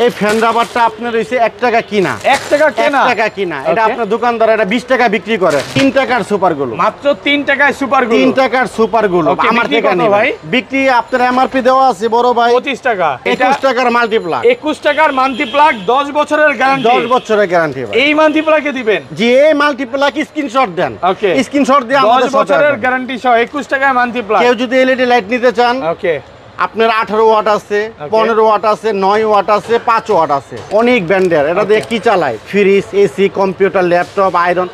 এই ফ্যান রাবারটা আপনার হইছে 1 টাকা কিনা। 1 টাকা কেনা? 1 টাকা কিনা। এটা আপনার দোকানদার এটা 20 টাকা বিক্রি করে। 3 টাকার সুপার গুলো। মাত্র 3 টাকায় সুপার গুলো। 3 টাকার সুপার গুলো আমার থেকে নিন ভাই। বিক্রি আপনার এমআরপি দেওয়া আছে বড় ভাই 25 টাকা। 21 টাকার মাল্টিপ্লাগ। 21 টাকার মাল্টিপ্লাগ 10 বছরের গ্যারান্টি। 10 বছরের গ্যারান্টি ভাই। এই মাল্টিপ্লাগে দিবেন? জি, এই মাল্টিপ্লাগ স্ক্রিনশট দেন। ওকে, স্ক্রিনশট দিয়ে আমাদের 10 বছরের গ্যারান্টি সহ 21 টাকায় মাল্টিপ্লাগ। কেউ যদি এলইডি লাইট নিতে চান, ওকে, আপনার 18 ওয়াট আছে, 15 ওয়াট আছে, 9 ওয়াট আছে, 5 ওয়াট আছে, অনেক ব্র্যান্ডের। এটা দিয়ে কি চালায়? Fridge, AC, computer, laptop, iron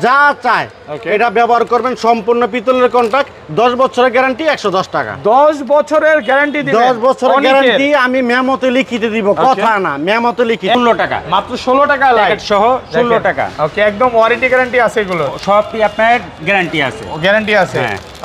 যা চায় এটা ব্যবহার করবেন। সম্পূর্ণ পিতলের কন্ট্রাক্ট, 10 বছরের গ্যারান্টি, 110 টাকা। 10 বছরের গ্যারান্টি দিবেন? 10 বছরের গ্যারান্টি আমি মেমোতে লিখিতে দিব, কথা না, মেমোতে লিখি। 16 টাকা, মাত্র 16 টাকা লাইট সহ 16 টাকা। ওকে, একদম ওয়ারেন্টি গ্যারান্টি আছে এগুলো সবই আপনার গ্যারান্টি আছে। গ্যারান্টি আছে,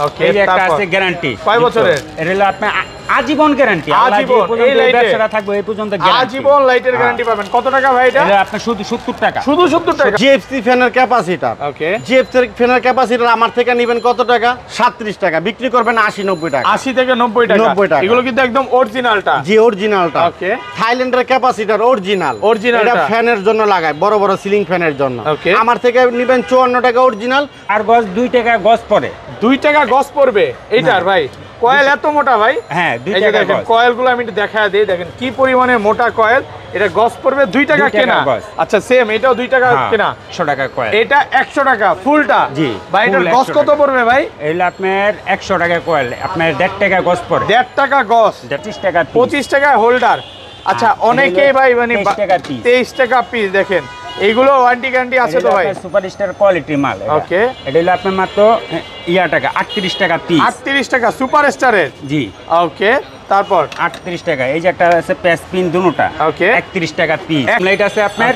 ওকে। এই একটা আছে গ্যারান্টি কয় বছরের? এটা হলো আপনার আজীবন গ্যারান্টি। আজীবন এই ব্যবসাটা থাকবে এই পর্যন্ত গ্যারান্টি। আজীবন লাইটের গ্যারান্টি পাবেন। কত টাকা ভাই এটা? এটা আপনার শুধু 70 টাকা। শুধু 70 টাকা। জিএফসি ফ্যানের ক্যাপাসিটর। ওকে, জিএফসি ফ্যানের ক্যাপাসিটর আমার থেকে নেবেন কত টাকা? 37 টাকা। বিক্রি করবেন 80-90 টাকা। 80 থেকে 90 টাকা। 90 টাকা। এগুলো কিন্তু একদম অরিজিনালটা। জি, অরিজিনালটা। ওকে, থাইল্যান্ডের ক্যাপাসিটর অরিজিনাল। এটা ফ্যানের জন্য লাগায়, বড় বড় সিলিং ফ্যানের জন্য। আমার থেকে নেবেন 54 টাকা অরিজিনাল। আর গজ 2 টাকা গজ পড়ে। 2 টাকা গজ পড়বে এইটার ভাই? কয়েল এত মোটা ভাই? হ্যাঁ, 2 টাকা গজ। কয়েলগুলো আমি একটু দেখায় দেই, দেখেন কি পরিমাণে মোটা কয়েল। এটা গজ পড়বে 2 টাকা কেনা। আচ্ছা, সেম এটাও 2 টাকা কেনা। 100 টাকা কয়েল। এটা 100 টাকা ফুলটা। জি ভাই, এটার গজ কত পড়বে ভাই? এইলা আপনার 100 টাকা কয়েল, আপনার 1.5 টাকা গজ পড়ে। 1.5 টাকা গজ, 25 টাকা, 25 টাকা হোল্ডার। আচ্ছা, অনেকেই ভাই মানে 23 টাকা পিস। দেখেন এইগুলো ওয়ারেন্টি গ্যারান্টি আছে তো ভাই? সুপারস্টার কোয়ালিটি মাল। ওকে, এটা হলো আপনার মাত্র টাকা 38 টাকা পিস। 38 টাকা সুপারস্টারের? জি। ওকে, তারপর 38 টাকা। এই যে একটা আছে প্যাচ পিন দুটোটা। ওকে, 31 টাকা পিস। লাইট আছে আপনার।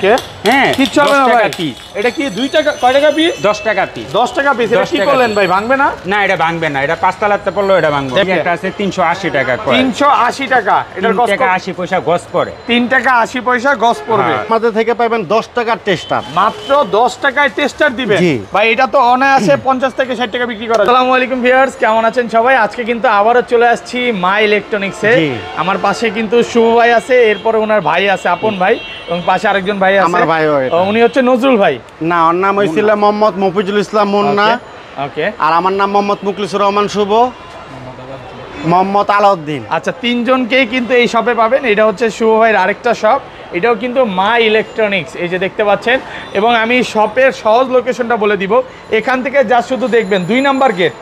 হ্যাঁ, কি চলে না ভাই পিস? এটা কি 2 টাকা? কয় টাকা পিস? 10 টাকা পিস। 10 টাকা পিস। এটা কি করলেন ভাই, ভাঙবে না? না, এটা ভাঙবে না। এটা 5 তলাতে পড়লো, এটা ভাঙবে। একটা আছে 380 টাকা কয়। 380 টাকা। এটার গজ 3 টাকা 80 পয়সা গজ পড়ে। 3 টাকা 80 পয়সা গজ পড়বে। আমাদের থেকে পাবেন 10 টাকার টেস্টার। মাত্র 10 টাকায় টেস্টার দিবেন ভাই। এটা তো অনায়াসে 50 থেকে 60 টাকা বিক্রি করা। আসসালামু আলাইকুম ভিউয়ার্স, কেমন আছেন সবাই? আজকে কিন্তু আবারও চলে আসছি মা ইলেকট্রনিক্সে। আমার পাশে কিন্তু শুভ ভাই আছে, এরপরে ওনার ভাই আছে আপন ভাই, এবং পাশে আরেকজন ভাই আছে, আমার ভাই। উনি হচ্ছে নজরুল ভাই। না, ওর নাম হইছিল মোহাম্মদ মফিজুল ইসলাম মুন্না। ওকে, আর আমার নাম মোহাম্মদ মুখলিসুর রহমান শুভ, মোহাম্মদ আলাউদ্দিন। আচ্ছা, তিনজনকেই কিন্তু এই শপে পাবেন। এটা হচ্ছে শুভ ভাইয়ের আরেকটা শপ, এটাও কিন্তু মা ইলেকট্রনিক্স, এই যে দেখতে পাচ্ছেন। এবং আমি শপের সহজ লোকেশনটা বলে দিব। এখান থেকে যা শুধু দেখবেন 2 নাম্বার গেট,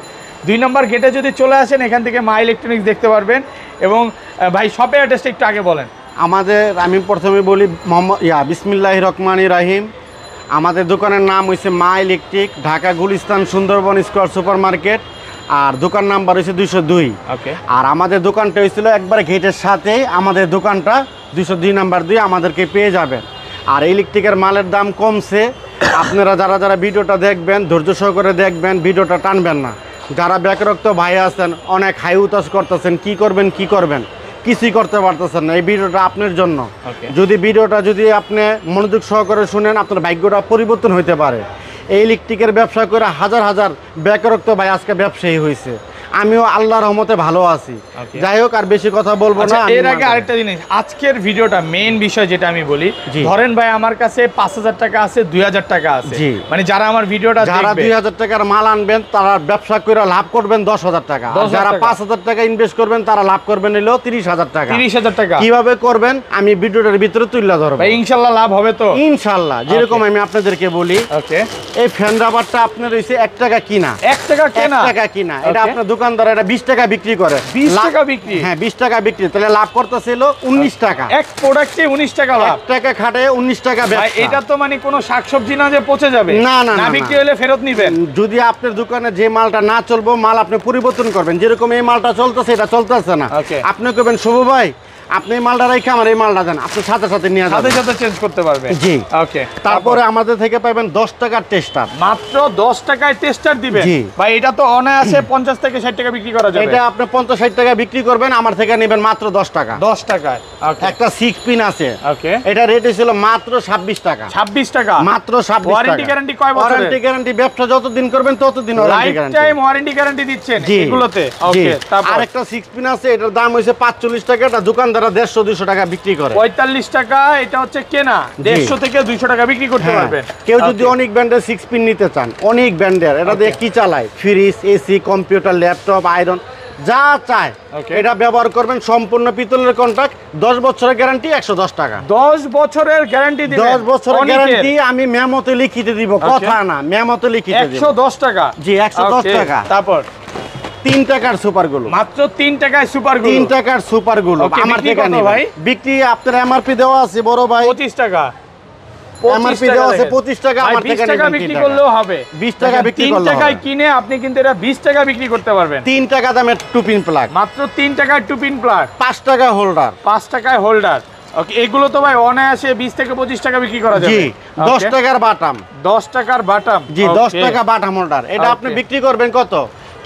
2 নাম্বার গেটে যদি চলে আসেন এখান থেকে মা ইলেকট্রনিক্স দেখতে পারবেন। এবং ভাই শপের অ্যাড্রেসটা একটু আগে বলেন আমাদের। আমি প্রথমে বলি বিসমিল্লাহির রহমানির রহিম। আমাদের দোকানের নাম হয়েছে মা electric, Dhaka Gulistan Sundarban square super market. আর দোকান নাম্বার হয়েছে 202। ওকে, আর আমাদের দোকানটা হয়েছিল একবার গেটের সাথে, আমাদের দোকানটা 202 নাম্বার 2 আমাদেরকে পেয়ে যাবেন। আর ইলেকট্রিকের মালের দাম কমছে। আপনারা যারা যারা ভিডিওটা দেখবেন ধৈর্য সহকারে দেখবেন, ভিডিওটা টানবেন না। যারা বেকারত্ব ভাই আছেন, অনেক হাই উতাস করতেছেন, কি করবেন কিছুই করতে পারতেছেন না, এই ভিডিওটা আপনার জন্য। যদি ভিডিওটা আপনি মনোযোগ সহকারে শুনেন, আপনার ভাগ্যটা পরিবর্তন হইতে পারে। এই ইলেকট্রিকের ব্যবসা করে হাজার হাজার বেকারত্ব ভাই আজকে ব্যবসায়ী হয়েছে। আমিও আল্লাহর রহমতে ভালো আছি। যাই হোক, আর বেশি কথা বলবো না। এর আগে আরেকটা জিনিস, আজকের ভিডিওটা মেইন বিষয় যেটা আমি বলি, ধরেন ভাই আমার কাছে 5000 টাকা আছে, 2000 টাকা আছে, মানে যারা আমার ভিডিওটা যারা 2000 টাকার মাল আনবেন তারা ব্যবসা করে লাভ করবেন 10,000 টাকা। যারা 5000 টাকা ইনভেস্ট করবেন তারা লাভ করবেন হলো 30,000 টাকা। 30,000 টাকা কিভাবে করবেন আমি ভিডিওটার ভিতরে তুলে ধরবো ভাই, ইনশাআল্লাহ লাভ হবে তো ইনশাআল্লাহ। যেরকম আমি আপনাদেরকে বলি, ওকে, এই ফ্যান রাবারটা আপনার হইছে 1 টাকা কিনা। 1 টাকা কেনা? 1 টাকা কিনা। এটা আপনার দোকানদার এটা 20 টাকা বিক্রি করে। 20 টাকা বিক্রি? হ্যাঁ, 20 টাকা বিক্রি। তাহলে লাভ করতেছিল 19 টাকা। এক প্রোডাক্টে 19 টাকা লাভ। 1 টাকা খাটে 19 টাকা ব্যবসা। এটা তো মানে কোনো শাকসবজি না যে পচে যাবে? না না না, বিক্রি হলে ফেরত নিবেন। যদি আপনার দোকানে যে মালটা না চলবো, মাল আপনি পরিবর্তন করবেন। যেরকম এই মালটা চলতেছে এটা চলতেছে না, আপনি করবেন শুভ ভাই আপনি এই মালটা রেখে আমার এই মালটা দেন, আপনি সাথে সাথে নিয়ে যাবেন, সাথে চেঞ্জ করতে পারবেন। জি, ওকে। তারপরে আমাদের থেকে পাবেন 10 টাকার টেস্টার। মাত্র 10 টাকায় টেস্টার দিবেন ভাই। এটা তো অনায়াসে 50 থেকে 60 টাকা বিক্রি করা যাবে। এটা আপনি 50-60 টাকা বিক্রি করবেন, আমার থেকে নেবেন মাত্র 10 টাকা। 10 টাকায় একটা 6 পিন আছে। ওকে, এটা রেট ছিল মাত্র 26 টাকা। 26 টাকা মাত্র 26 টাকা। ওয়ারেন্টি গ্যারান্টি কয় বছরের? ওয়ারেন্টি গ্যারান্টি ব্যবসা যতদিন করবেন ততদিন warranty guarantee. Life time warranty guarantee দিচ্ছেন এগুলোতে। ওকে, তারপর আরেকটা 6 পিন আছে, এটার দাম হইছে 45 টাকা। এটা দোকানদার দোকানদাররা 150-200 টাকা বিক্রি করে। 45 টাকা এটা হচ্ছে কেনা, 150 থেকে 200 টাকা বিক্রি করতে হ্যাঁ। পারবেন। কেউ যদি অনেক ব্র্যান্ডের 6 পিন নিতে চান, অনেক ব্র্যান্ডের, এটা দিয়ে কি চালায়, fridge, AC, computer, laptop, iron যা চায় Okay. এটা ব্যবহার করবেন। সম্পূর্ণ পিতলের কন্ট্রাক্ট, 10 বছরের গ্যারান্টি, 110 টাকা। 10 বছরের গ্যারান্টি দিবেন। 10 বছরের অনেকের। গ্যারান্টি আমি মেমোতে লিখিতে দিব, কথা না, মেমোতে লিখিতে দিব। 110 টাকা। জি, 110 Okay, টাকা। তারপর 3 টাকার সুপার গুলো, মাত্র 3 টাকায় সুপার গুলো। 3 টাকার সুপার গুলো Okay, আমার বিক্রি থেকে কত নিবেন। ভাই? বিক্রি আপনার এমআরপি দেওয়া আছে বড় ভাই, 25 টাকা। এমআরপি দেওয়া আছে 25 টাকা, ভাই, আমার 20 থেকে টাকা নিবেন বিক্রি 3 টাকা। করলেও হবে। 20 টাকা বিক্রি 3 করলেও টাকায় হবে। কিনে আপনি কিন্তু এটা 20 টাকা বিক্রি করতে পারবেন। 3 টাকা দামের টু পিন প্লাগ, মাত্র 3 টাকায় 2 পিন প্লাগ, 5 টাকা হোল্ডার। 5 টাকায় হোল্ডার। ওকে, এগুলো তো ভাই অনায়াসে 20 থেকে 25 টাকা বিক্রি করা যাবে। জি, 10 Okay, টাকার বাটাম। 10 টাকার বাটাম। জি, 10 Okay, টাকা বাটাম হোল্ডার। এটা আপনি Okay. বিক্রি করবেন কত?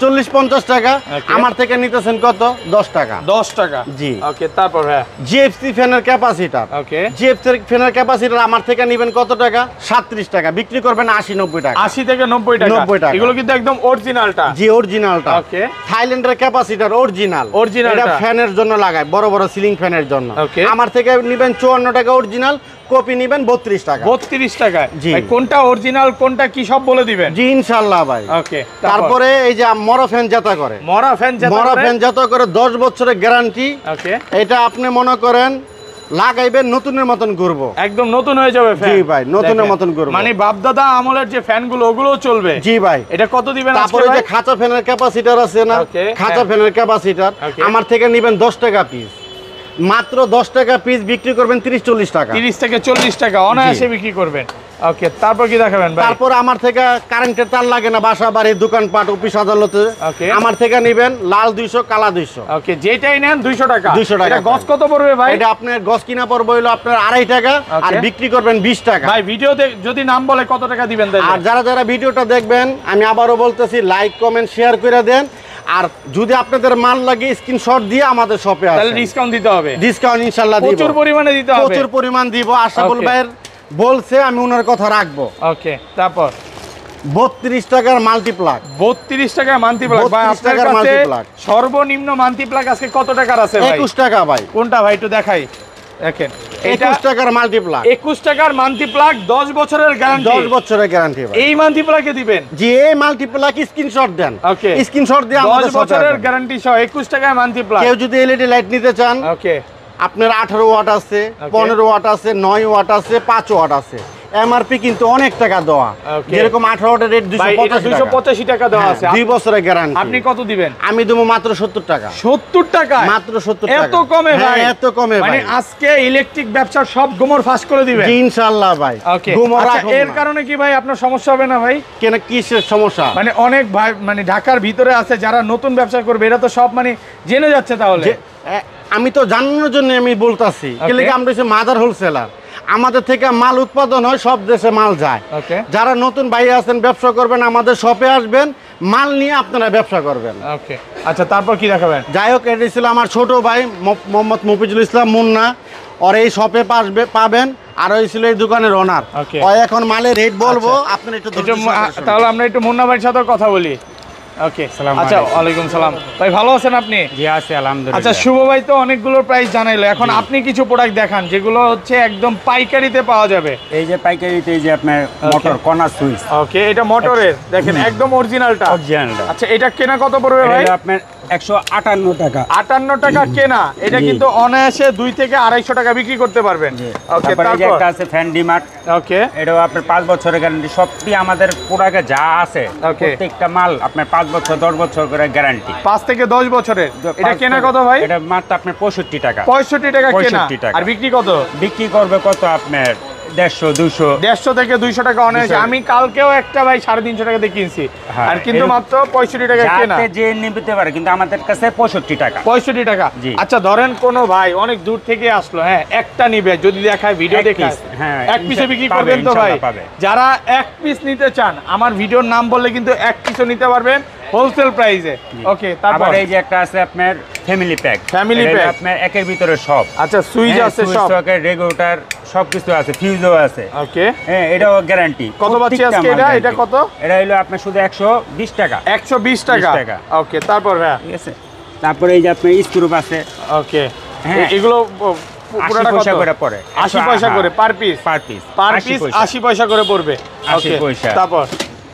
40-50 টাকা। Okay. আমার থেকে নিতেছেন কত? 10 টাকা। 10 টাকা। জি। ওকে, তারপর হ্যাঁ। জিএফসি ফ্যানের ক্যাপাসিটার, ওকে, জিএফসি ফ্যানের ক্যাপাসিটার আমার থেকে নেবেন কত টাকা? 37 টাকা। বিক্রি করবেন 80-90 টাকা। 80 থেকে 90 টাকা। 90 টাকা। এগুলো কিন্তু একদম অরিজিনালটা। জি, অরিজিনালটা। ওকে, থাইল্যান্ডের ক্যাপাসিটার অরিজিনাল। Originalটা। এটা ফ্যানের জন্য লাগায়, বড় বড় সিলিং ফ্যানের জন্য। Okay. আমার থেকে নেবেন 54 টাকা অরিজিনাল, কপি নেবেন 32 টাকা। 32 টাকায়। জি। ভাই, কোনটা অরিজিনাল কোনটা কি সব বলে দিবেন। জি, ইনশাআল্লাহ ভাই। ওকে, তারপরে এই যে মরা ফ্যান যেটা করে, মরা ফ্যান যেটা মরা করে। ফ্যান যেটা করে 10 বছরের গ্যারান্টি। ওকে, এটা আপনি মনে করেন লাগাইবেন নতুনের মতন ঘুরবো। একদম নতুন হয়ে যাবে ফ্যান। জি ভাই, নতুনের দেখেন। মতন ঘুরবো। মানে বাপদাদা আমলের যে ফ্যানগুলো ওগুলোও চলবে। জি ভাই। এটা কত দিবেন আজকে তারপরে যে ভাই? খাঁচা ফ্যানের ক্যাপাসিটার আছে না, Okay, খাঁচা হ্যাঁ। ফ্যানের ক্যাপাসিটার Okay. আমার থেকে নেবেন 10 টাকা পিস। মাত্র 10 টাকা পিস বিক্রি করবেন 30-40 টাকা। 30 থেকে 40 টাকা অনায়াসে বিক্রি করবেন। ওকে, তারপর কি দেখাবেন ভাই? তারপর আমার থেকে কারেন্টের তার লাগে না, বাসা বাড়ি, দোকানপাট, অফিস আদালতে। Okay. আমার থেকে নেবেন লাল 200, কালা 200। ওকে, যেটাই নেন 200 টাকা। 200 টাকা। এটা গজ কত পড়বে ভাই? এটা আপনার গজ কিনা পড়বে হইলো আপনার 2.5 টাকা, আর Okay. বিক্রি করবেন 20 টাকা। ভাই, ভিডিওতে যদি নাম বলে কত টাকা দিবেন তাহলে? আর যারা যারা ভিডিওটা দেখবেন, আমি আবারও বলতেছি, লাইক কমেন্ট শেয়ার করে দেন। আর যদি আপনাদের মাল লাগে স্ক্রিনশট দিয়ে আমাদের শপে তাহলে আসেন, ডিসকাউন্ট দিতে হবে। ডিসকাউন্ট ইনশাআল্লাহ দিব। প্রচুর পরিমাণে দিতে হবে। প্রচুর পরিমাণ দিব। আশাফুল Okay. ভাইয়ের বলছে, আমি ওনার কথা রাখবো। ওকে, তারপর 32 টাকার মাল্টিপ্লাগ। 32 টাকা মান্থলি প্লাগ। ভাই, 32 আপনার টাকার কাছে monthly plug। সর্বনিম্ন মান্থলি প্লাগ আজকে কত টাকার আছে ভাই? 21 টাকা ভাই। কোনটা ভাই একটু দেখাই। দেখেন, এটা 21 টাকার মাল্টিপ্লাগ, 21 টাকার মান্থলি প্লাগ, 10 বছরের গ্যারান্টি। 10 বছরের গ্যারান্টি ভাই। এই মান্থলি প্লাগে দিবেন। জি, এই মাল্টিপ্লাগ স্ক্রিনশট দেন। Okay. স্ক্রিনশট দিয়ে 10 আমাদের শপে বছরের আসবেন। গ্যারান্টি সহ 21 টাকায় মান্থলি প্লাগ। কেউ যদি এলইডি লাইট নিতে চান, ওকে, আপনার 18 ওয়াট আছে, 15 ওয়াট আছে, 9 ওয়াট আছে, 5 ওয়াট আছে। এমআরপি কিন্তু অনেক টাকা দেওয়া। Okay. যেরকম 18 ওয়াটের রেট ভাই, এটা 285 টাকা দেওয়া আছে। 2 বছরের গ্যারান্টি। আপনি কত দিবেন? আমি দেবো মাত্র 70 টাকা। 70 টাকা। মাত্র 70 টাকা। এত কমে হ্যাঁ, ভাই? এত কমে মানে ভাই। আজকে ইলেকট্রিক ব্যবসার সব গোমর ফাঁস করে দিবেন। জি, ইনশাআল্লাহ ভাই। ওকে, গুমরা আচ্ছা, রাখুন এর না। কারণে কি ভাই আপনার সমস্যা হবে না ভাই? কেন, কিসের সমস্যা? মানে অনেক ভাই মানে ঢাকার ভিতরে আছে যারা নতুন ব্যবসা করবে, এরা তো সব মানে জেনে যাচ্ছে তাহলে। যে, আমি তো জানানোর জন্য আমি বলতাছি, Okay. কেলে আমরা হচ্ছে মাদার হোলসেলার। আমাদের থেকে মাল উৎপাদন হয়, সব দেশে মাল যায়। ওকে, যারা নতুন ভাই আছেন, ব্যবসা করবেন, আমাদের শপে আসবেন, মাল নিয়ে আপনারা ব্যবসা করবেন। ওকে, আচ্ছা, তারপর কি দেখাবেন? যাই হোক, এটা ছিল আমার ছোট ভাই মোহাম্মদ মফিজুল ইসলাম মুন্না। ওর এই শপে পাবেন। আর ওই ছিল এই দোকানের ওনার। Okay. ও এখন মালের রেট বলবো, আচ্ছা। আপনি একটু একটু ধৈর্য সহকারে শুনুন। তাহলে আমরা একটু মুন্না ভাইয়ের সাথে কথা বলি। ওকে, আসসালামু আচ্ছা, আলাইকুম। ওয়ালাইকুম সালাম। ভাই, ভালো আছেন আপনি? জি আছে আলহামদুলিল্লাহ। আচ্ছা, শুভ ভাই তো অনেকগুলো প্রাইস জানাইলো, এখন আপনি কিছু প্রোডাক্ট দেখান যেগুলো হচ্ছে একদম পাইকারিতে পাওয়া যাবে। এই যে পাইকারিতে এই যে আপনার মোটর কর্নার সুইচ ওকে, এটা মোটরের, দেখেন একদম অরিজিনালটা। অরিজিনালটা। আচ্ছা, এটা কেনা কত পড়বে এটা ভাই? হলো আপনার 158 টাকা। 58 টাকা কেনা। এটা জি। কিন্তু অনায়াসে 2 থেকে 250 টাকা বিক্রি করতে পারবেন। ওকে, তারপরে এই যে তারপর একটা আছে ফ্যান ডিমার্ট। ওকে, এটাও আপনার 5 বছরের গ্যারান্টি। সবটি আমাদের প্রোডাক্টে যা আছে Okay. প্রত্যেকটা মাল আপনার 5 বছর 10 বছর করে গ্যারান্টি। 5 থেকে 10 বছরের। এটা কেনা কত ভাই? এটা মাত্র আপনার 65 টাকা। 65 টাকা কেনা। 65 টাকা। আর বিক্রি কত? বিক্রি করবে কত আপনার 150 200। 150 থেকে 200 টাকা অনায়াসে। 200 আমি কালকেও একটা ভাই 350 টাকা দিয়ে কিনছি। হ্যাঁ, আর কিন্তু এরকম- মাত্র 65 টাকা কেনা। যাতে যে নিতে পারে, কিন্তু আমাদের কাছে 65 টাকা। 65 টাকা। জি। আচ্ছা, ধরেন কোনো ভাই অনেক দূর থেকে আসলো, হ্যাঁ, একটা নিবে, যদি দেখায় ভিডিও এক দেখায়, piece, হ্যাঁ, এক পিসে বিক্রি পাবে, করবেন তো ভাই? ইনশাআল্লাহ পাবে। যারা এক পিস নিতে চান, আমার ভিডিওর নাম বললে কিন্তু এক পিসও নিতে পারবেন হোলসেল প্রাইসে। ওকে, তারপর আবার এই যে একটা আছে আপনার ফ্যামিলি প্যাক। Family pack। আপনার একের ভিতরে সব। আচ্ছা, সুইচ আছে সব। রেগুলেটর সবকিছু আছে, ফিউজও আছে। ওকে, হ্যাঁ, এটাও গ্যারান্টি। কত পাচ্ছি আজকে এটা কত? এটা হলো আপনার শুধু 120 টাকা। 120 টাকা। 20 টাকা। ওকে, তারপর হ্যাঁ, ঠিক আছে। তারপরে এই যে আপনার স্ক্রুপ আছে। ওকে, হ্যাঁ। এগুলো 80 পয়সা করে পড়ে 80 পয়সা করে পার পিস পার পিস 80 পয়সা করে পড়বে 80 পয়সা।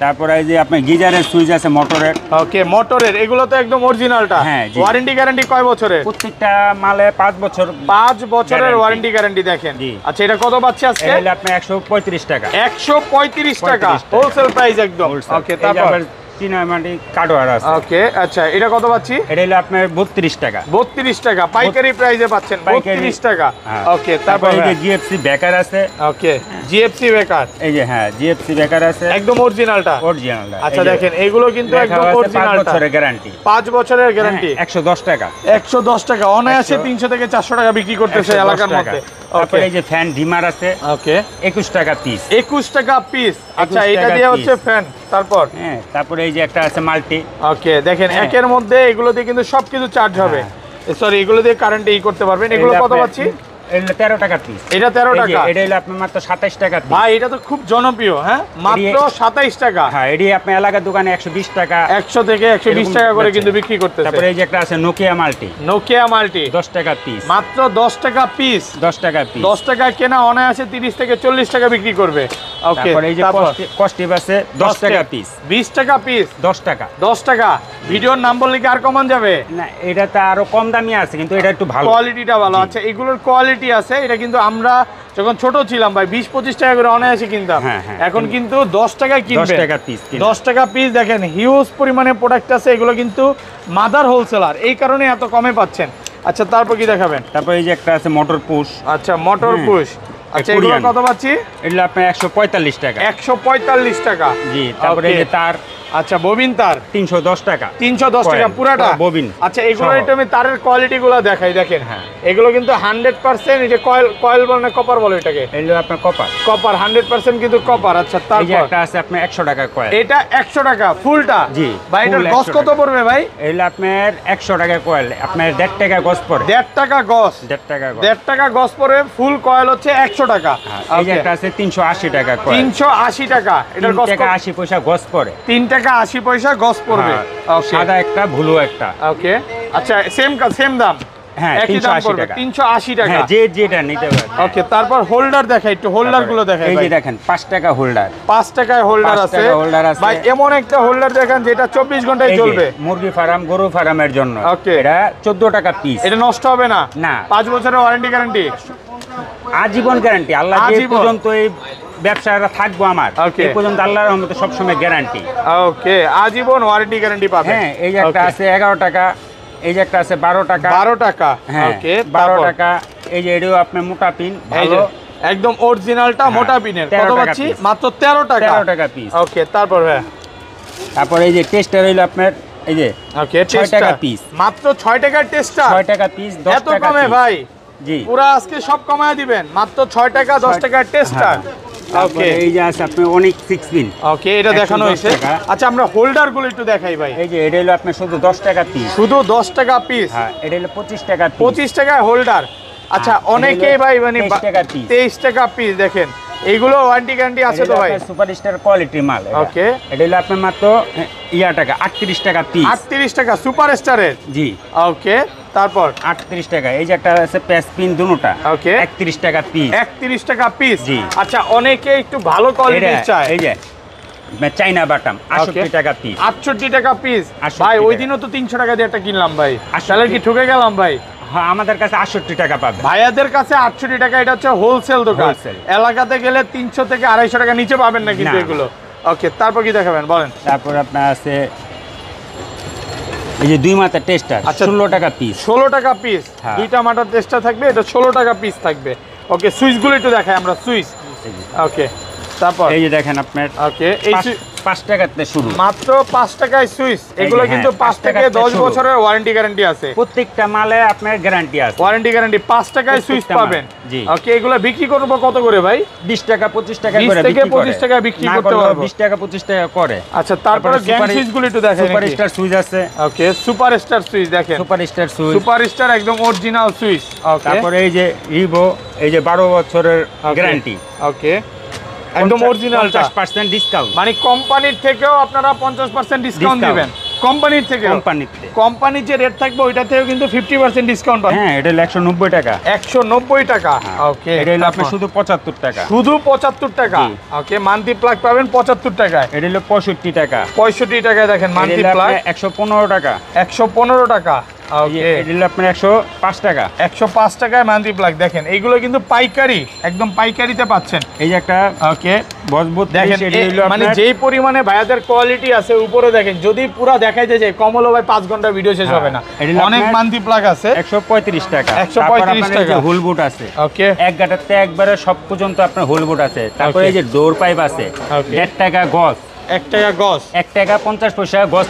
তারপর এই যে আপনার গিজারের সুইচ আছে মোটরের। ওকে, মোটরের এগুলো তো একদম অরিজিনালটা। হ্যাঁ, জি। ওয়ারেন্টি গ্যারান্টি কয় বছরের? প্রত্যেকটা মালে 5 বছর 5 বছরের guarantee। ওয়ারেন্টি গ্যারান্টি দেখেন। জি। আচ্ছা, এটা কত পাচ্ছে আজকে? এটা হলো আপনার 135 টাকা 135 টাকা 35 টাকা। হোলসেল প্রাইস একদম। Wholesale। ওকে, এই যে তারপর আবার চিনামাটি কাটোয়ার আছে। ওকে, আচ্ছা, এটা কত পাচ্ছি? এটা হলো আপনার 32 টাকা 32 টাকা পাইকারি প্রাইসে পাচ্ছেন। পাইকারি। 32 টাকা। হ্যাঁ। ওকে, তারপর তারপর এই যে জিএফসি বেকার আছে। ওকে, জিএফসি বেকার এই যে হ্যাঁ জিএফসি বেকার আছে একদম অরিজিনালটা। অরিজিনাল। আচ্ছা, দেখেন এগুলো কিন্তু একদম 5 অরিজিনালটা। বছরের গ্যারান্টি। 5 বছরের গ্যারান্টি। 110 টাকা 110 টাকা অনায়াসে 300 থেকে 400 টাকা বিক্রি করতেছে 110 এলাকার টাকা। মধ্যে। তারপর ওকে, এই যে ফ্যান ডিমার আছে ওকে, 21 টাকা পিস। 21 টাকা পিস। আচ্ছা, 21 এটা টাকা দিয়ে piece। হচ্ছে ফ্যান। তারপর হ্যাঁ, তারপরে এই যে একটা আছে মাল্টি। ওকে, দেখেন হ্যাঁ। একের মধ্যে এগুলো দিয়ে কিন্তু সবকিছু চার্জ হবে। সরি, এগুলো দিয়ে কারেন্ট ই করতে পারবেন। এগুলো কত পাচ্ছি? এটা 13 টাকা পিস। এটা 13 টাকা। এটা হলো আপনার মাত্র 27 টাকা পিস। ভাই, এটা তো খুব জনপ্রিয়। হ্যাঁ, মাত্র 27 টাকা। হ্যাঁ, এটি আপনার এলাকার দোকানে 120 টাকা 100 থেকে 120 টাকা করে কিন্তু বিক্রি করতেছে। তারপরে এই যে একটা আছে নোকিয়া মাল্টি নোকিয়া মাল্টি 10 টাকা পিস। মাত্র 10 টাকা পিস। 10 টাকা পিস। 10 টাকা কেনা অনায়াসে 30 থেকে 40 টাকা বিক্রি করবে। ওকে, তারপরে এই যে কস্টিভ আছে 10 টাকা পিস। 20 টাকা পিস। 10 টাকা 10 টাকা। ভিডিওর নাম বললে কি আর কমান যাবে? না, এটা তো আরো কম দামি আছে কিন্তু এটা একটু ভালো। কোয়ালিটিটা ভালো। আচ্ছা, এগুলোর কোয়ালিটি আছে। এটা কিন্তু আমরা যখন ছোট ছিলাম ভাই 20-25 টাকা করে অনায়াসে কিনতাম। হ্যাঁ, হ্যাঁ। এখন কিন্তু 10 টাকায় কিনবে। 10 টাকা পিস। 10 টাকা পিস। দেখেন হিউজ পরিমাণে প্রোডাক্ট আছে। এগুলো কিন্তু মাদার হোলসেলার, এই কারণে এত কমে পাচ্ছেন। আচ্ছা, তারপর কি দেখাবেন? তারপর এই যে একটা আছে মোটর পুশ। আচ্ছা, মোটর হ্যাঁ। পুশ। আচ্ছা, এগুলো কোরিয়ান। কত পাচ্ছি? এগুলো আপনার 145 টাকা। 145 টাকা। জি, তারপরে এই যে তার আচ্ছা, ববিন তার 310 টাকা। 310 টাকা Coil, পুরাটা ববিন। আচ্ছা, এগুলো সহ। একটু আমি তারের কোয়ালিটি গুলো দেখাই। দেখেন, হ্যাঁ। এগুলো কিন্তু 100% এই যে কয়েল বলে না, কপার বলে এটাকে, এগুলো আপনার কপার। কপার 100% কিন্তু কপার। আচ্ছা, এই যে তারপর একটা আছে আপনার 100 টাকা কয়েল। এটা 100 টাকা ফুলটা। জি, ভাই, এটার full গজ 100 কত টাকা। পড়বে ভাই? এগুলো আপনার 100 টাকা কয়েল আপনার 1.5 টাকা গজ পড়ে। 1.5 টাকা গজ। 1.5 টাকা গজ। 1.5 টাকা গজ পড়বে। ফুল কয়েল হচ্ছে 100 টাকা। হ্যাঁ, এই যে একটা আছে 380 টাকা কয়েল। 380 টাকা। এটার 3 গজ টাকা 80 পয়সা গজ পড়ে। 3 টাকা 80 পয়সা গজ পড়বে। হ্যাঁ, ওকে, সাদা একটা ব্লু একটা। ওকে। আচ্ছা, সেম দাম। হ্যাঁ, একই দাম 380 পড়বে, টাকা। 380 টাকা। হ্যাঁ, যেটা নিতে পারে। ওকে, তারপর হোল্ডার দেখাই একটু। হোল্ডার গুলো দেখাই এই ভাই। যে দেখেন 5 টাকা হোল্ডার। 5 টাকায় হোল্ডার 5 আছে। টাকা হোল্ডার আছে। ভাই, এমন একটা হোল্ডার দেখেন যেটা 24 ঘন্টায় এই যে চলবে। মুরগি ফার্ম গরু ফার্মের জন্য। ওকে। এটা 14 টাকা পিস। এটা নষ্ট হবে না? না। 5 বছরের ওয়ারেন্টি গ্যারান্টি। আজীবন গ্যারান্টি। আল্লাহ যে আজীবন। পর্যন্ত এই ব্যবসাটা থাকবো আমার ওকে। এই পর্যন্ত আল্লাহর রহমতে সবসময় গ্যারান্টি। ওকে, আজীবন ওয়ারেন্টি গ্যারান্টি পাবেন। হ্যাঁ, এই যে একটা ওকে। আছে 11 টাকা। এই যে একটা আছে 12 টাকা। 12 টাকা। হ্যাঁ, ওকে, 12 তারপর টাকা। এই যে এটাও আপনার মোটা পিন এই যে ভালো। একদম অরিজিনালটা হ্যাঁ, মোটা পিনের 13 কত টাকা পাচ্ছি? piece। মাত্র 13 টাকা। 13 টাকা পিস। ওকে, তারপর ভাই তারপর এই যে টেস্টার হইলো আপনার এই যে ওকে 6 টাকা পিস। মাত্র 6 টাকার টেস্টার। 6 টাকা পিস 10 এত টাকা কমে piece। ভাই? জি। পুরা আজকে সব কমায় দিবেন মাত্র 6 টাকা 10 টাকার টেস্টার। তারপরে ওকে, এই যে আছে আপনি অনেক 6 পিন। ওকে, এটা দেখানো 110 হয়েছে। টাকা। আচ্ছা, আমরা হোল্ডার গুলো একটু দেখাই ভাই। এই যে এটা হলো আপনার শুধু 10 টাকা পিস। শুধু 10 টাকা পিস। হ্যাঁ, এটা হলো 25 টাকা পিস। 25 টাকায় হোল্ডার। আচ্ছা, হ্যাঁ, অনেকেই এটা হলো ভাই মানে 23 টাকা piece। 23 টাকা পিস। দেখেন, এইগুলো ওয়ারেন্টি গ্যারান্টি আছে তো ভাই? সুপারস্টার কোয়ালিটির মাল এটা। ওকে। এটা হলো আপনার মাত্র টাকা 38 টাকা পিস। 38 টাকা সুপার স্টারের। জি, ওকে, তারপর 38 টাকা। এই যে একটা আছে প্যাচ পিন দুটোটা। ওকে। 31 টাকা পিস। 31 টাকা পিস। জি। আচ্ছা, অনেকে একটু ভালো কোয়ালিটির চায়। এই যে চাইনা বাটাম 68 টাকা পিস। 68 টাকা পিস। 68 ভাই, ওই টাকা। দিনও তো 300 টাকা দিয়ে একটা কিনলাম ভাই। 68 তাহলে কি ঠকে গেলাম ভাই? হ্যাঁ, আমাদের কাছে 68 টাকা পাবে। ভাইয়াদের কাছে 68 টাকা। এটা হচ্ছে হোলসেল দোকান। Wholesale। এলাকাতে গেলে 300 থেকে 250 টাকা নিচে পাবেন না কিন্তু না। এগুলো। ওকে, তারপর কি দেখাবেন বলেন? তারপর আপনার আছে এই যে 2 মাথার টেস্টার আচ্ছা। 16 টাকা পিস। 16 টাকা পিস। হ্যাঁ। দুইটা মাটার টেস্টটা থাকবে। এটা 16 টাকা পিস থাকবে। ওকে, সুইচগুলো একটু দেখাই আমরা। সুইচ। ওকে, তারপর এই যে দেখেন আপনার ওকে, এই 5 টাকাতে শুরু। মাত্র 5 টাকায় সুইচ। এগুলো হ্যাঁ, কিন্তু 5 5 থেকে টাকাতে 10 শুরু। বছরের ওয়ারেন্টি গ্যারান্টি আছে। প্রত্যেকটা মালে আপনার গ্যারান্টি আছে। ওয়ারেন্টি গ্যারান্টি 5 টাকায় সুইচ প্রত্যেকটা মাল। পাবেন। জি। ওকে, এগুলো বিক্রি করব কত করে ভাই? 20 টাকা 25 টাকা 20 করে থেকে বিক্রি করে। 25 টাকা বিক্রি না করতে করলেও পারবো। 20 টাকা 25 টাকা করে। আচ্ছা, তারপরে গ্যাং সুইচগুলো একটু দেখাই নাকি? সুপারস্টার সুইচ আছে। ওকে, সুপারস্টার সুইচ দেখেন। Superstar switch. সুপারস্টার একদম অরিজিনাল সুইচ। ওকে, তারপরে এই যে রিভো এই যে 12 বছরের গ্যারান্টি। ওকে, একদম অরিজিনালটা। 50% ডিসকাউন্ট। মানে কোম্পানির থেকেও আপনারা 50% ডিসকাউন্ট দিবেন। কোম্পানির থেকে? কোম্পানিতে। কোম্পানির যে রেট থাকবে ওইটা থেকেও কিন্তু 50% ডিসকাউন্ট পাবেন। হ্যাঁ, এটা হলো 190 টাকা। 190 টাকা, ওকে। এটা হলো আপনার শুধু 75 টাকা। শুধু 75 টাকা, ওকে। মান্থলি প্লাগ পাবেন 75 টাকায়। এটা হলো 65 টাকা। 65 টাকায় দেখেন মান্থলি প্লাগ। 115 টাকা। 115 টাকা, ওকে। এটা হলো আপনার 105 টাকা। 105 টাকায় মান্থলি প্লাগ। দেখেন এইগুলো কিন্তু পাইকারি, একদম পাইকারিতে পাচ্ছেন। এই যে একটা ওকে, মজবুত দেখেন মানে যেই পরিমাণে ভাইয়াদের কোয়ালিটি আছে উপরে দেখেন, যদি পুরো দেখাইতে যায় কমলো ভাই 5 ঘন্টা ভিডিও শেষ হবে না। অনেক মান্থলি প্লাগ আছে। 135 টাকা। 135 টাকা। হোল বুট আছে, ওকে। এক গাটাতে একবারে সব পর্যন্ত আপনার হোল বুট আছে। তারপরে এই যে ডোর পাইপ আছে, 1.5 টাকা গজ। 1 টাকা গজ, 1 টাকা 50 পয়সা গজ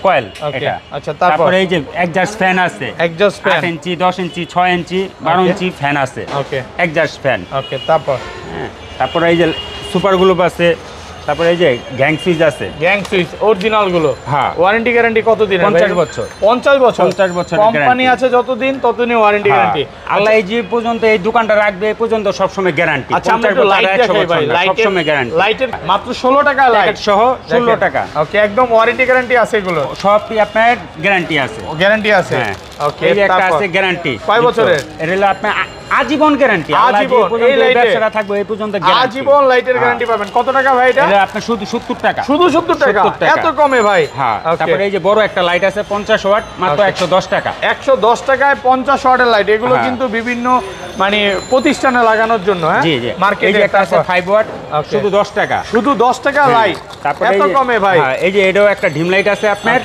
কয়েল এটা। আচ্ছা, তারপরে এই যে এক্সজস্ট ফ্যান আছে, এক্সজস্ট ফ্যান 8 ইঞ্চি, 10 ইঞ্চি, 6 ইঞ্চি, 12 ইঞ্চি ফ্যান আছে, ওকে। এক্সজস্ট ফ্যান, ওকে। তারপর তারপরে এই যে সুপার গ্লুপ আছে, তারপরে এই যে গ্যাং সুইচ আছে, গ্যাং সুইচ অরিজিনাল গুলো। হ্যাঁ। ওয়ারেন্টি গ্যারান্টি কতদিন? 50 বছর। 50 বছর। 50 বছর কোম্পানি আছে যতদিন ততদিনই ওয়ারেন্টি গ্যারান্টি। আল্লাহ এই যে পর্যন্ত এই দোকানটা রাখবে এই পর্যন্ত সব সময় গ্যারান্টি। আচ্ছা, আমরা একটু লাইট দেখাই ভাই। সব সময় গ্যারান্টি। লাইটের মাত্র 16 টাকা লাইট সহ 16 টাকা। ওকে, একদম ওয়ারেন্টি গ্যারান্টি আছে এগুলো। সবই আপনার গ্যারান্টি আছে। গ্যারান্টি আছে, হ্যাঁ। ওকে। এই যে একটা আছে গ্যারান্টি। কয় বছরের? এটা হলো আপনার আজীবন গ্যারান্টি। আজীবন এই ব্যবসাটা থাকবে এই পর্যন্ত গ্যারান্টি। আজীবন লাইটের গ্যারান্টি পাবেন। কত টাকা ভাই এটা? এটা আপনার শুধু 70 টাকা। শুধু 70 টাকা? এত কমে ভাই? হ্যাঁ। তারপরে এই যে বড় একটা লাইট আছে 50 ওয়াট, মাত্র 110 টাকা। 110 টাকায় 50 ওয়াটের লাইট। এগুলো কিন্তু বিভিন্ন মানে প্রতিষ্ঠানে লাগানোর জন্য, হ্যাঁ, জি জি। মার্কেটে একটা আছে 5 ওয়াট, শুধু 10 টাকা। শুধু 10 টাকা লাইট। তারপরে এত কমে ভাই? হ্যাঁ, এই যে এটাও একটা ডিম লাইট আছে আপনার।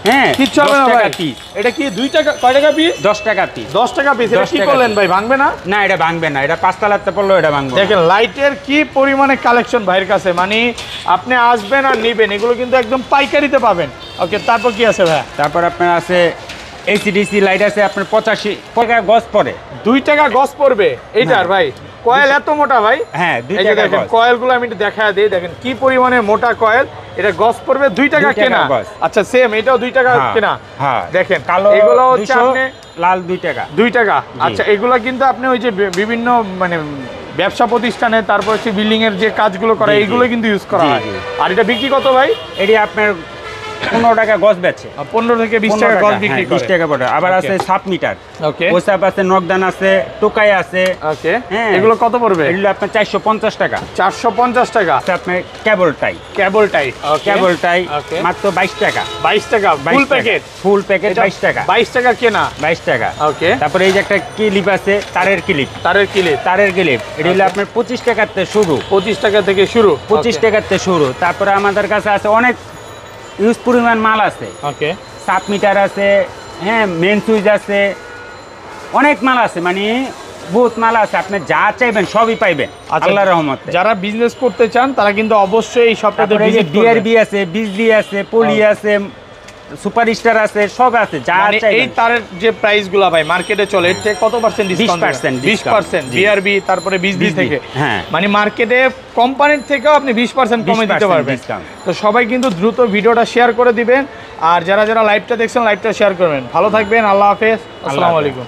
হ্যাঁ, কিচ্ছু হবে না ভাই। এটা কি 2 টাকা? কয় টাকা পিস? 10 টাকা পিস। 10 টাকা পিস। এটা 10 কি টাকা করলেন ভাই, ভাঙবে না? না, এটা ভাঙবে না। এটা 5 তলাতে পড়লো, এটা ভাঙবে না। দেখেন লাইটের কি পরিমাণে কালেকশন ভাইয়ের কাছে, মানে আপনি আসবেন আর নেবেন, এগুলো কিন্তু একদম পাইকারিতে পাবেন। ওকে, তারপর কি আছে ভাই? তারপর আপনার আছে এসিডিসি লাইট আছে আপনার 85 টাকা গজ পড়ে। 2 টাকা গজ পড়বে এইটার ভাই? কয়েল এত মোটা ভাই? হ্যাঁ, 2 এই যে টাকা দেখেন গজ। কয়েলগুলো আমি একটু দেখায় দিই। দেখেন কি পরিমাণে মোটা কয়েল। এটা গজ পড়বে 2 টাকা 2 টাকা কেনা? গজ। আচ্ছা, সেম এটাও 2 টাকা হ্যাঁ, কেনা? হ্যাঁ। দেখেন কালো এগুলো হচ্ছে 200, আপনি লাল 2 টাকা। 2 টাকা। জি। আচ্ছা, এগুলো কিন্তু আপনি ওই যে বিভিন্ন মানে ব্যবসা প্রতিষ্ঠানে, তারপর হচ্ছে বিল্ডিং এর যে কাজগুলো করে, জি, জি। এইগুলো কিন্তু ইউজ করা জি, হয়। জি। আর এটা বিক্রি কত ভাই? এটি আপনার 15 টাকা গজ বেচে। 15 থেকে 20 টাকা গজ বিক্রি করে। 20 টাকা পড়ে। আবার Okay. আছে সাব মিটার, ওকে, ওসাপ আছে, নকদান আছে, টোকাই আছে। ওকে। হ্যাঁ। এগুলো কত পড়বে? এগুলো আপনার 450 টাকা। 450 টাকা। আছে আপনার কেবল টাই। কেবল টাই, কেবল টাই ওকে। মাত্র 22 টাকা। 22 টাকা ফুল প্যাকেট? ফুল প্যাকেট 22 টাকা। 22 টাকা কেনা? 22 টাকা। ওকে। তারপরে এই যে একটা ক্লিপ আছে, তারের ক্লিপ। তারের ক্লিপ? তারের ক্লিপ এটা হলো আপনার 25 টাকাতে শুরু। 25 টাকা থেকে শুরু? 25 টাকাতে শুরু। তারপরে আমাদের কাছে আছে অনেক ইউজ পরিমাণ মাল আছে। ওকে। সাব মিটার আছে, হ্যাঁ, মেন সুইচ আছে, অনেক মাল আছে, মানে বহুত মাল আছে। আপনি যা চাইবেন সবই পাইবেন আল্লাহর রহমতে। যারা বিজনেস করতে চান তারা কিন্তু অবশ্যই এই সপ্তাহে ভিজিট করবেন। ডিআরবি আছে, বিজলি আছে, পলি আছে, সুপারস্টার আছে, সব আছে, যা মানে এই চাইবেন। তারের যে প্রাইস গুলা ভাই মার্কেটে চলে, এর থেকে কত পার্সেন্ট ডিসকাউন্ট? 20% বিআরবি, তারপরে বিজলি বিজলি, থেকে। হ্যাঁ। মানে মার্কেটে কোম্পানির থেকেও আপনি 20% কমে দিতে 20% পারবেন। discount। তো সবাই কিন্তু দ্রুত ভিডিওটা শেয়ার করে দিবেন, আর যারা যারা লাইভটা দেখছেন লাইভটা শেয়ার করবেন। ভালো থাকবেন, আল্লাহ হাফেজ, আসসালামু আলাইকুম।